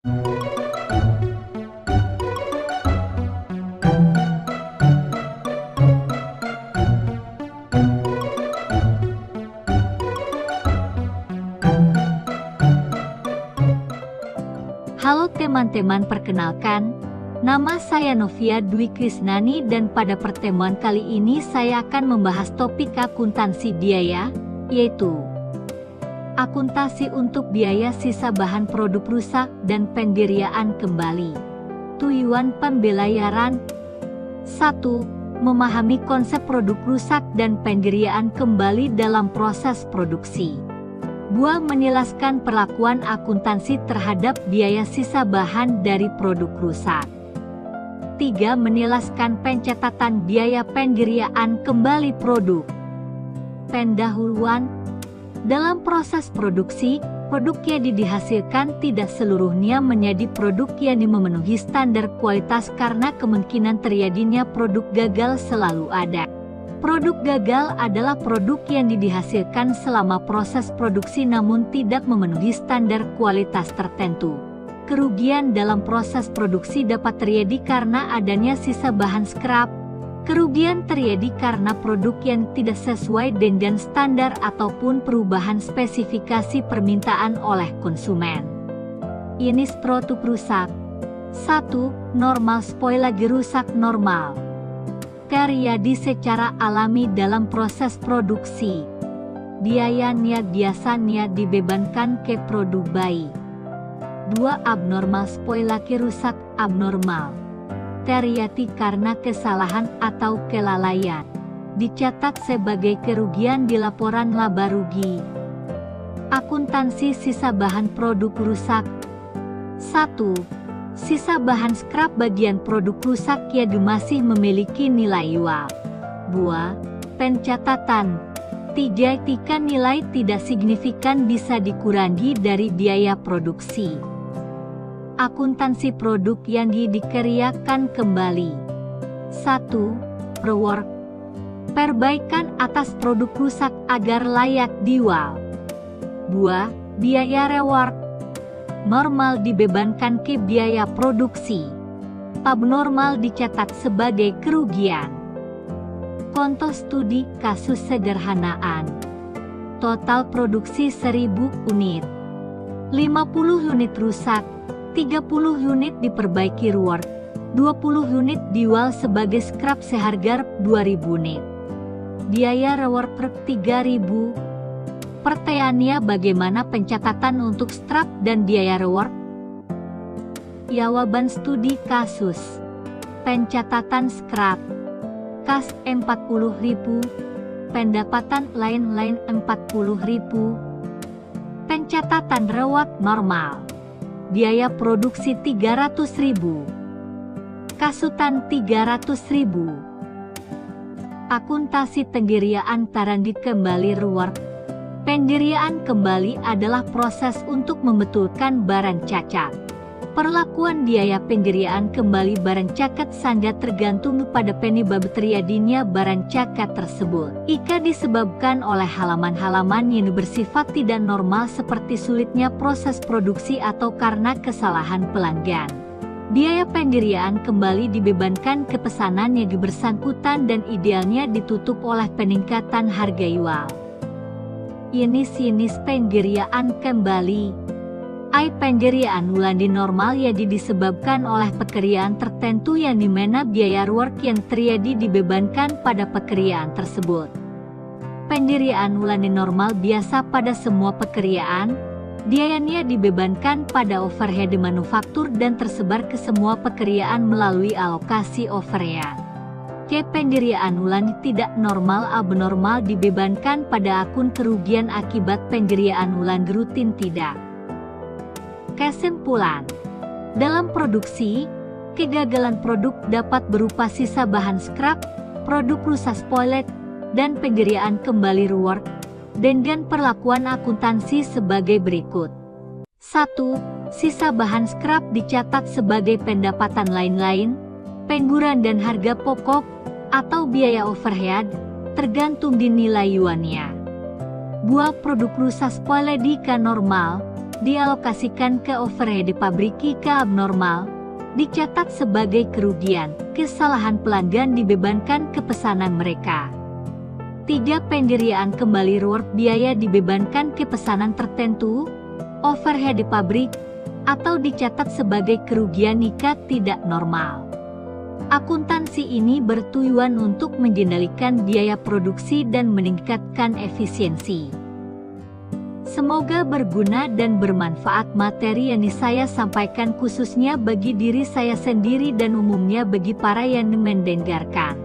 Halo teman-teman, perkenalkan, nama saya Novia Dwi Krisnani dan pada pertemuan kali ini saya akan membahas topik akuntansi biaya, yaitu akuntansi untuk biaya sisa bahan produk rusak dan pendirian kembali. Tujuan pembelajaran 1. Memahami konsep produk rusak dan pendirian kembali dalam proses produksi. 2. Menjelaskan perlakuan akuntansi terhadap biaya sisa bahan dari produk rusak. 3. Menjelaskan pencatatan biaya pendirian kembali produk. Pendahuluan. Dalam proses produksi, produk yang dihasilkan tidak seluruhnya menjadi produk yang memenuhi standar kualitas karena kemungkinan terjadinya produk gagal selalu ada. Produk gagal adalah produk yang dihasilkan selama proses produksi namun tidak memenuhi standar kualitas tertentu. Kerugian dalam proses produksi dapat terjadi karena adanya sisa bahan scrap. Kerugian terjadi karena produk yang tidak sesuai dengan standar ataupun perubahan spesifikasi permintaan oleh konsumen. Jenis produk rusak. 1. Normal spoil lagi rusak normal. Terjadi secara alami dalam proses produksi. Biayanya biasanya dibebankan ke produk baik. 2. Abnormal spoil lagi rusak abnormal. Terjadi karena kesalahan atau kelalaian. Dicatat sebagai kerugian di laporan laba rugi. Akuntansi sisa bahan produk rusak. 1. Sisa bahan scrap bagian produk rusak yang masih memiliki nilai jual. 2. Pencatatan. Jika nilai tidak signifikan bisa dikurangi dari biaya produksi. Akuntansi produk yang dikerjakan kembali. 1. Rework. Perbaikan atas produk rusak agar layak dijual. 2. Biaya rework. Normal dibebankan ke biaya produksi. Abnormal dicatat sebagai kerugian. Contoh studi kasus sederhanaan. Total produksi 1000 unit. 50 unit rusak, 30 unit diperbaiki rework, 20 unit dijual sebagai scrap seharga 2000 unit. Biaya rework per 3000. Pertanyaannya, bagaimana pencatatan untuk scrap dan biaya rework? Jawaban studi kasus. Pencatatan scrap. Kas 40.000. Pendapatan lain-lain 40.000. Pencatatan rework normal. Biaya produksi 300.000. Kasutan 300.000. Akuntansi pendirian tarandi kembali rework. Pendirian kembali adalah proses untuk membetulkan barang cacat. Perlakuan biaya pendirian kembali barang cacat sangat tergantung pada penyebab terjadinya barang cacat tersebut. Jika disebabkan oleh halaman-halaman yang bersifat tidak normal seperti sulitnya proses produksi atau karena kesalahan pelanggan, biaya pendirian kembali dibebankan ke pesanan yang bersangkutan dan idealnya ditutup oleh peningkatan harga jual. Jenis pendirian kembali. Pendirian ulang di normal yang disebabkan oleh pekerjaan tertentu yang dimana biaya rework yang terjadi dibebankan pada pekerjaan tersebut. Pendirian ulang di normal biasa pada semua pekerjaan. Biayanya dibebankan pada overhead manufaktur dan tersebar ke semua pekerjaan melalui alokasi overhead. Pendirian ulang tidak normal abnormal dibebankan pada akun kerugian akibat pendirian ulang rutin tidak. Kesimpulan. Dalam produksi, kegagalan produk dapat berupa sisa bahan scrap, produk rusak spoiled, dan pendirian kembali rework, dengan perlakuan akuntansi sebagai berikut. 1. Sisa bahan scrap dicatat sebagai pendapatan lain-lain, pengguran dan harga pokok, atau biaya overhead, tergantung di nilai yuannya. Buah produk rusak spoiled jika normal, dialokasikan ke overhead pabrik ke abnormal, dicatat sebagai kerugian, kesalahan pelanggan dibebankan ke pesanan mereka. 3. Pendirian kembali reward biaya dibebankan ke pesanan tertentu, overhead pabrik, atau dicatat sebagai kerugian jika tidak normal. Akuntansi ini bertujuan untuk mengendalikan biaya produksi dan meningkatkan efisiensi. Semoga berguna dan bermanfaat materi yang saya sampaikan khususnya bagi diri saya sendiri dan umumnya bagi para yang mendengarkan.